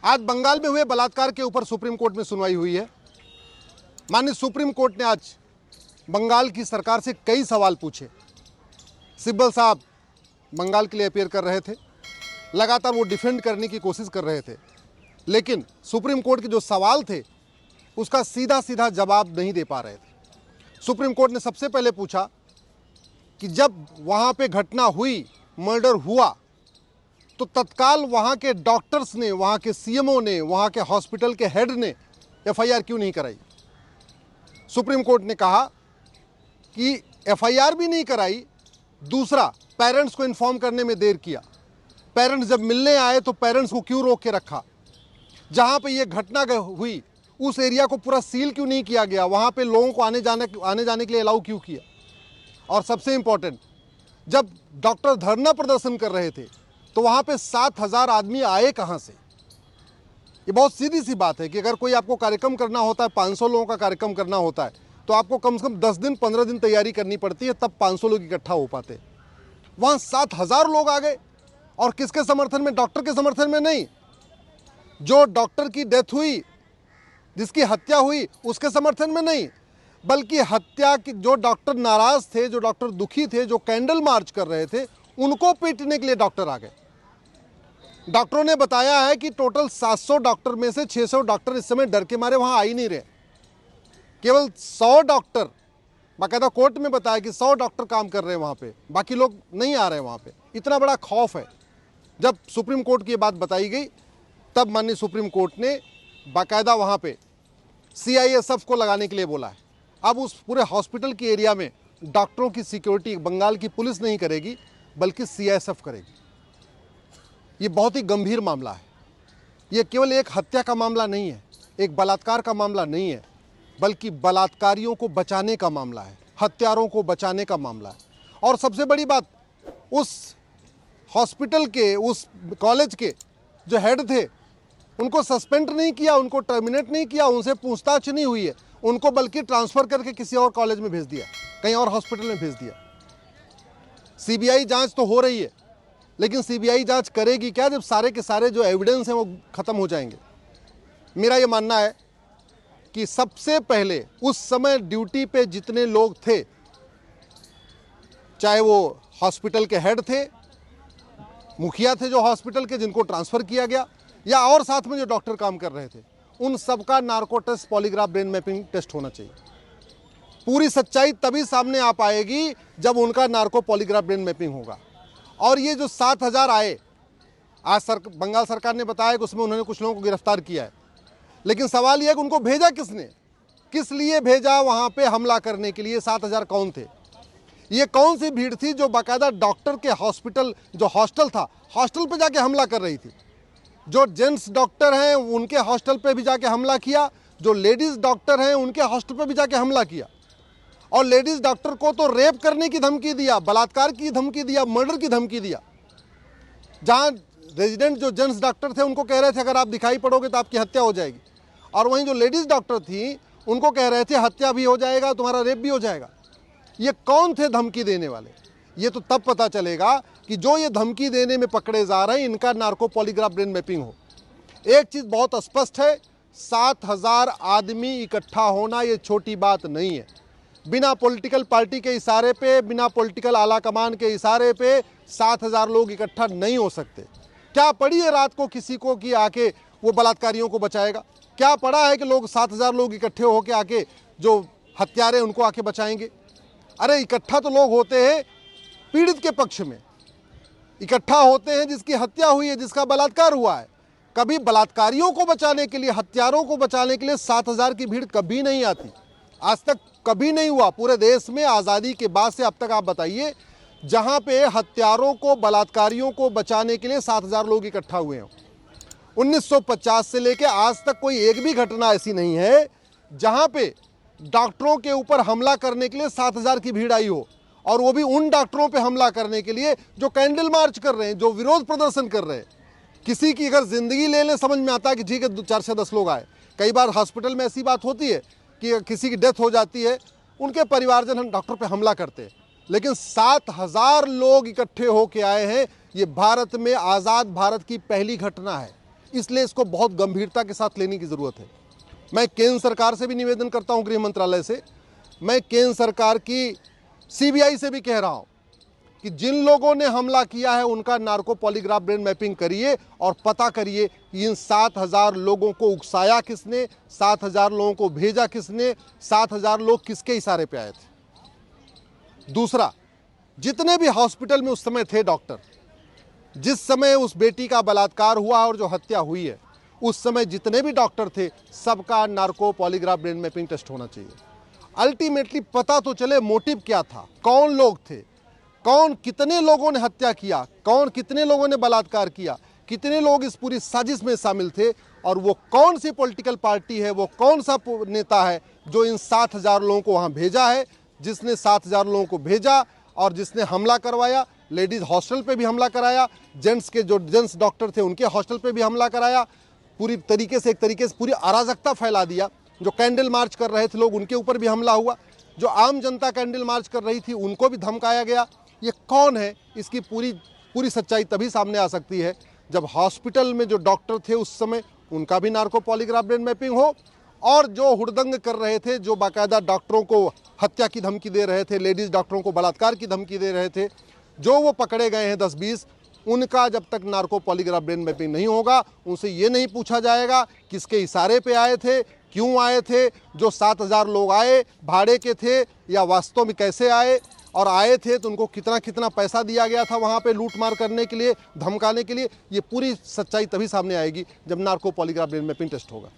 आज बंगाल में हुए बलात्कार के ऊपर सुप्रीम कोर्ट में सुनवाई हुई है। माननीय सुप्रीम कोर्ट ने आज बंगाल की सरकार से कई सवाल पूछे। सिब्बल साहब बंगाल के लिए अपीयर कर रहे थे, लगातार वो डिफेंड करने की कोशिश कर रहे थे, लेकिन सुप्रीम कोर्ट के जो सवाल थे उसका सीधा सीधा जवाब नहीं दे पा रहे थे। सुप्रीम कोर्ट ने सबसे पहले पूछा कि जब वहाँ पे घटना हुई, मर्डर हुआ, तो तत्काल वहाँ के डॉक्टर्स ने, वहाँ के सीएमओ ने, वहाँ के हॉस्पिटल के हेड ने एफआईआर क्यों नहीं कराई। सुप्रीम कोर्ट ने कहा कि एफआईआर भी नहीं कराई, दूसरा पेरेंट्स को इन्फॉर्म करने में देर किया। पेरेंट्स जब मिलने आए तो पेरेंट्स को क्यों रोक के रखा। जहाँ पे ये घटना हुई उस एरिया को पूरा सील क्यों नहीं किया गया, वहाँ पे लोगों को आने जाने के लिए अलाउ क्यों किया। और सबसे इम्पोर्टेंट, जब डॉक्टर धरना प्रदर्शन कर रहे थे तो वहाँ पे 7,000 आदमी आए कहाँ से। ये बहुत सीधी सी बात है कि अगर कोई आपको कार्यक्रम करना होता है, 500 लोगों का कार्यक्रम करना होता है, तो आपको कम से कम 10 दिन 15 दिन तैयारी करनी पड़ती है, तब 500 लोग इकट्ठा हो पाते। वहाँ 7,000 लोग आ गए, और किसके समर्थन में? डॉक्टर के समर्थन में नहीं। जो डॉक्टर की डेथ हुई, जिसकी हत्या हुई, उसके समर्थन में नहीं, बल्कि हत्या की जो डॉक्टर नाराज थे, जो डॉक्टर दुखी थे, जो कैंडल मार्च कर रहे थे, उनको पीटने के लिए डॉक्टर आ गए। डॉक्टरों ने बताया है कि टोटल 700 डॉक्टर में से 600 डॉक्टर इस समय डर के मारे वहां आ ही नहीं रहे। केवल 100 डॉक्टर, बाकायदा कोर्ट में बताया कि 100 डॉक्टर काम कर रहे हैं वहां पे, बाकी लोग नहीं आ रहे हैं वहां पे। इतना बड़ा खौफ है। जब सुप्रीम कोर्ट की ये बात बताई गई, तब माननीय सुप्रीम कोर्ट ने बाकायदा वहां पे सीआईएसएफ को लगाने के लिए बोला है। अब उस पूरे हॉस्पिटल की एरिया में डॉक्टरों की सिक्योरिटी बंगाल की पुलिस नहीं करेगी, बल्कि सीआईएसएफ करेगी। ये बहुत ही गंभीर मामला है। ये केवल एक हत्या का मामला नहीं है, एक बलात्कार का मामला नहीं है, बल्कि बलात्कारियों को बचाने का मामला है, हत्यारों को बचाने का मामला है। और सबसे बड़ी बात, उस हॉस्पिटल के, उस कॉलेज के जो हेड थे, उनको सस्पेंड नहीं किया, उनको टर्मिनेट नहीं किया, उनसे पूछताछ नहीं हुई है, उनको बल्कि ट्रांसफ़र करके किसी और कॉलेज में भेज दिया, कहीं और हॉस्पिटल में भेज दिया। सीबीआई जांच तो हो रही है, लेकिन सीबीआई जांच करेगी क्या जब सारे के सारे जो एविडेंस हैं वो ख़त्म हो जाएंगे। मेरा ये मानना है कि सबसे पहले उस समय ड्यूटी पे जितने लोग थे, चाहे वो हॉस्पिटल के हेड थे, मुखिया थे जो हॉस्पिटल के जिनको ट्रांसफ़र किया गया, या और साथ में जो डॉक्टर काम कर रहे थे, उन सबका narco test, polygraph, brain mapping test होना चाहिए। पूरी सच्चाई तभी सामने आ पाएगी जब उनका नार्को पॉलीग्राफ ब्रेन मैपिंग होगा। और ये जो 7,000 आए, आज बंगाल सरकार ने बताया कि उसमें उन्होंने कुछ लोगों को गिरफ्तार किया है, लेकिन सवाल यह है कि उनको भेजा किसने, किस लिए भेजा वहाँ पे हमला करने के लिए। 7,000 कौन थे? ये कौन सी भीड़ थी जो बाकायदा डॉक्टर के हॉस्पिटल, जो हॉस्टल था, हॉस्टल पे जाके हमला कर रही थी। जो जेंट्स डॉक्टर हैं उनके हॉस्टल पे भी जाके हमला किया, जो लेडीज़ डॉक्टर हैं उनके हॉस्टल पे भी जाके हमला किया, और लेडीज़ डॉक्टर को तो रेप करने की धमकी दिया, बलात्कार की धमकी दिया, मर्डर की धमकी दिया। जहाँ रेजिडेंट जो जेंट्स डॉक्टर थे उनको कह रहे थे अगर आप दिखाई पड़ोगे तो आपकी हत्या हो जाएगी, और वहीं जो लेडीज़ डॉक्टर थी उनको कह रहे थे हत्या भी हो जाएगा, तुम्हारा रेप भी हो जाएगा। ये कौन थे धमकी देने वाले? ये तो तब पता चलेगा कि जो ये धमकी देने में पकड़े जा रहे हैं, इनका नार्को पॉलीग्राफ ब्रेन मैपिंग हो। एक चीज़ बहुत स्पष्ट है, 7,000 आदमी इकट्ठा होना ये छोटी बात नहीं है। बिना पॉलिटिकल पार्टी के इशारे पे, बिना पॉलिटिकल आला कमान के इशारे पे 7,000 लोग इकट्ठा नहीं हो सकते। क्या पड़ी है रात को किसी को कि आके वो बलात्कारियों को बचाएगा? क्या पड़ा है कि लोग 7,000 लोग इकट्ठे होके आके जो हत्यारे उनको आके बचाएंगे? अरे इकट्ठा तो लोग होते हैं पीड़ित के पक्ष में, इकट्ठा होते हैं जिसकी हत्या हुई है, जिसका बलात्कार हुआ है। कभी बलात्कारियों को बचाने के लिए, हत्यारों को बचाने के लिए 7,000 की भीड़ कभी नहीं आती। आज तक कभी नहीं हुआ पूरे देश में आज़ादी के बाद से अब तक। आप बताइए जहाँ पे हत्यारों को, बलात्कारियों को बचाने के लिए 7,000 लोग इकट्ठा हुए हों। 1950 से लेकर आज तक कोई एक भी घटना ऐसी नहीं है जहाँ पे डॉक्टरों के ऊपर हमला करने के लिए 7,000 की भीड़ आई हो, और वो भी उन डॉक्टरों पे हमला करने के लिए जो कैंडल मार्च कर रहे हैं, जो विरोध प्रदर्शन कर रहे हैं। किसी की अगर ज़िंदगी ले लें समझ में आता है कि ठीक है 4 से 10 लोग आए। कई बार हॉस्पिटल में ऐसी बात होती है कि किसी की डेथ हो जाती है, उनके परिवारजन हम डॉक्टर पे हमला करते हैं, लेकिन 7,000 लोग इकट्ठे होके आए हैं। ये भारत में, आज़ाद भारत की पहली घटना है। इसलिए इसको बहुत गंभीरता के साथ लेने की ज़रूरत है। मैं केंद्र सरकार से भी निवेदन करता हूं, गृह मंत्रालय से, मैं केंद्र सरकार की सीबीआई से भी कह रहा हूं कि जिन लोगों ने हमला किया है उनका नार्को पॉलीग्राफ ब्रेन मैपिंग करिए और पता करिए कि इन 7,000 लोगों को उकसाया किसने, 7,000 लोगों को भेजा किसने, 7,000 लोग किसके इशारे पे आए थे। दूसरा, जितने भी हॉस्पिटल में उस समय थे डॉक्टर, जिस समय उस बेटी का बलात्कार हुआ और जो हत्या हुई है, उस समय जितने भी डॉक्टर थे सबका narco polygraph brain mapping test होना चाहिए। अल्टीमेटली पता तो चले मोटिव क्या था, कौन लोग थे, कौन कितने लोगों ने हत्या किया, कौन कितने लोगों ने बलात्कार किया, कितने लोग इस पूरी साजिश में शामिल थे, और वो कौन सी पॉलिटिकल पार्टी है, वो कौन सा नेता है जो इन 7,000 लोगों को वहाँ भेजा है, जिसने 7,000 लोगों को भेजा और जिसने हमला करवाया। लेडीज़ हॉस्टल पे भी हमला कराया, जेंट्स के जो जेंट्स डॉक्टर थे उनके हॉस्टल पे भी हमला कराया, पूरी तरीके से एक तरीके से पूरी अराजकता फैला दिया। जो कैंडल मार्च कर रहे थे लोग उनके ऊपर भी हमला हुआ, जो आम जनता कैंडल मार्च कर रही थी उनको भी धमकाया गया। ये कौन है, इसकी पूरी सच्चाई तभी सामने आ सकती है जब हॉस्पिटल में जो डॉक्टर थे उस समय उनका भी नार्को पॉलीग्राफ ब्रेन मैपिंग हो, और जो हुड़दंग कर रहे थे, जो बाकायदा डॉक्टरों को हत्या की धमकी दे रहे थे, लेडीज़ डॉक्टरों को बलात्कार की धमकी दे रहे थे, जो वो पकड़े गए हैं 10-20, उनका जब तक नार्को पॉलीग्राफ ब्रेन मैपिंग नहीं होगा, उनसे ये नहीं पूछा जाएगा किसके इशारे पे आए थे, क्यों आए थे, जो 7,000 लोग आए भाड़े के थे या वास्तव में कैसे आए, और आए थे तो उनको कितना कितना पैसा दिया गया था वहाँ पे लूट मार करने के लिए, धमकाने के लिए। ये पूरी सच्चाई तभी सामने आएगी जब narco polygraph brain mapping test होगा।